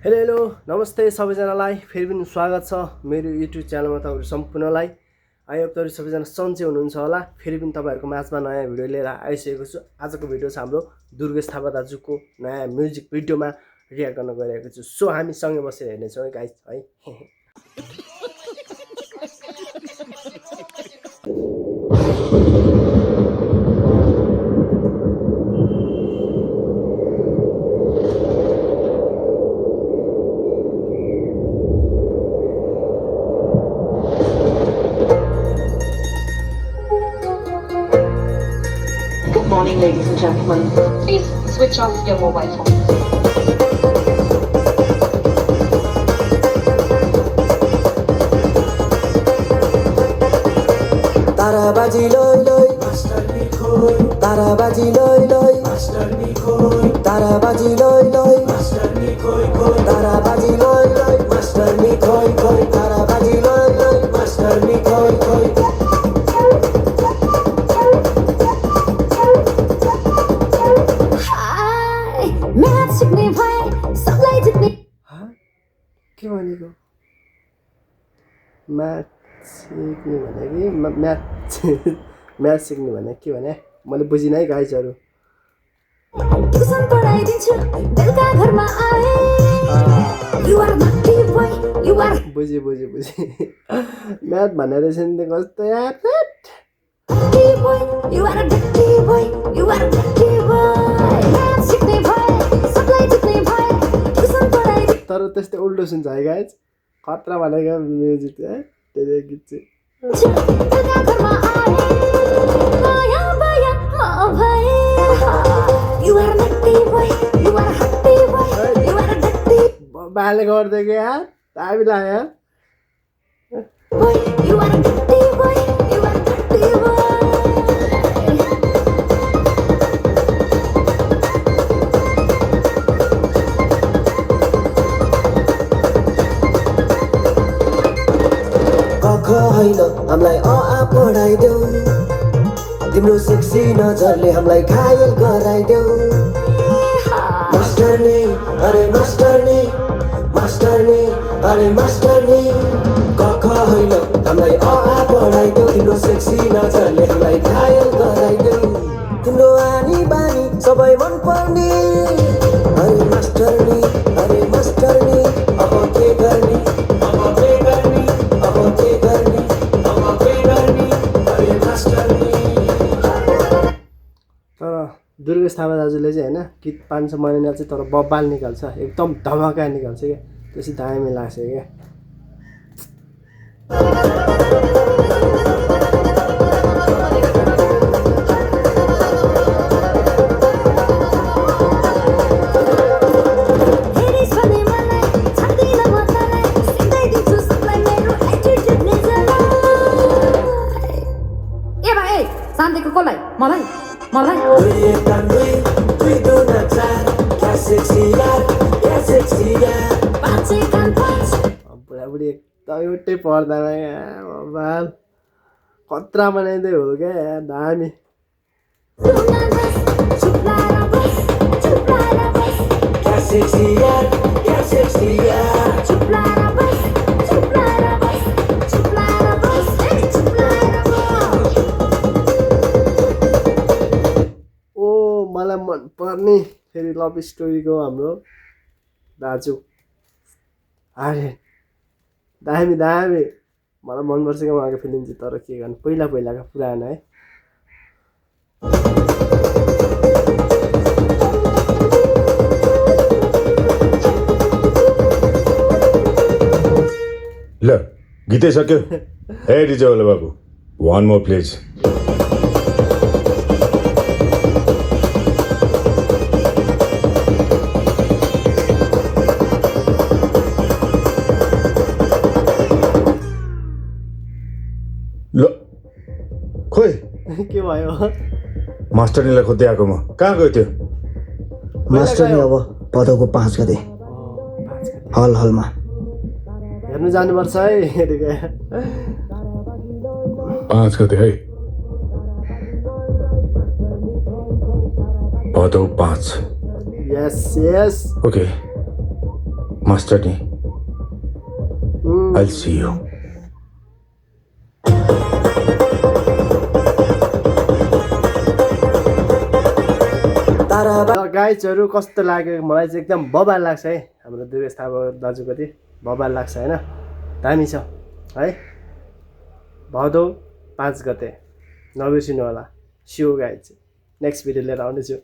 Hello hello नमस्ते सबैजनालाई फेरि पनि स्वागत छ मेरो युट्युब च्यानलमा तपाईँहरू सम्पूर्णलाई। आई होप तपाईँहरू सबैजना सन्चै हुनुहुन्छ होला। फेरि पनि तपाईँहरूको माझमा नयाँ भिडियो लिएर आइसकेको छु। आजको भिडियो छ हाम्रो दुर्गेश थापा दाजुको नयाँ म्युजिक भिडियोमा रियाक्ट गर्न गइरहेको छु। सो हामी सँगै बसेर हेर्नेछौँ है गाइस है। Good morning, ladies and gentlemen. Please switch off your mobile phones. ताराबाजी लय लय मास्टरनी खोय ताराबाजी लय लय मास्टरनी खोय ताराबाजी लय लय मास्टरनी खोय खोय ताराबाजी लय लय मास्टरनी खोय खोय ताराबाजी लय लय मास्टरनी खोय खोय म्याथ सिक्ने भए सबलाई जित्ने के भनेको म्याथ सिक्ने भने कि म्याथ सिक्ने भने के भने मैले बुझिनँ है गाइजहरू। ट्युसन पढाइदिन्छु बेलुका घरमा आए you are naughty boy you are बुझेँ म्याथ भनेर रहेछ नि त कस्तो यार। Naughty boy you are naughty boy you are naughty boy math सिक्ने भए सबलाई जित्ने भए ट्युसन पढाइदिन्छु तर त्यस्तै उल्टो सुन्छ है गाइज। खतरा भनेको म्युजिक है त्यही गीत चाहिँ। बेलुका घरमा आए माया माया म भए you are naughty boy you are naughty boy you are naughty बाले गर्दै कि यार दामी लाग्यो। boy you are nutty boy you are nutty boy कख होइन हामीलाई आ पढाइदेऊ तिम्रो सेक्सी नजरले हामीलाई घायल गराइदेऊ मास्टरनी अरे मास्टरनी मास्टरनी अरे मास्टरनी कख होइन हामीलाई आ पढाइदेऊ तिम्रो सेक्सी नजरले हामीलाई घायल गराइदेऊ तिम्रो आनी बानी सबै मन पर्ने अरे मास्टरनी अब के गर्ने अब के गर्ने अब के गर्ने अब के गर्ने अरे मास्टरनी। तर दुर्गेश थापा दाजुले चाहिँ होइन गीत 500 महिना चाहिँ तर बब्बाल निकाल्छ, एकदम धमाका निकाल्छ क्या। त्यसै दामी लाग्छ क्या। हेरिस भने मलाई छाड्दिन म तँलाई सिकाइदिन्छु सबलाई मेरो एटिट्युड निजलाई ए भाइ शान्तिको कसलाई मलाई मलाई दुई एक कान दुई दुन चार क्या सेक्सी यार पाँचै कान पाँच बुढाबुढी एकदम एउटै पर्दामा क्या बब्बाल खतरा बनाइदिए हो क्या यार दामी। सुना बस चुप लाएर बस चुप लाएर बस क्या सेक्सी यार चुप लाएर बस चुप लाएर बस चुप लाएर बस ए चुप लाएर बस ओ मलाई मनपर्ने फेरि लभ स्टोरीको हाम्रो दाजु अरे दामी मलाई मनपर्छ क्या उहाँको फिल्म चाहिँ। तर के गर्नु पहिलाको पुरानो है। ल गीतै सक्यो हे रिजवाला बाबु वान मोर प्लिज। ल खोइ के भयो मास्टरनीलाई खोज्दै आएको म कहाँ गयो त्यो? मास्टरनी अब पदको 5 गते हलमा हेर्नु जानुपर्छ है। हेरेको 5 गते है भदौ 5 यस ओके मास्टर नी I'll see you. गाइजहरू कस्तो लाग्यो मलाई चाहिँ एकदम बबाल लाग्छ है हाम्रो दुर्गेश थापा दाजुको चाहिँ बबाल लाग्छ होइन दामी छ है भदौ 5 गते नबिर्सिनु होला सियो गाइज नेक्स्ट भिडियो लिएर आउनेछु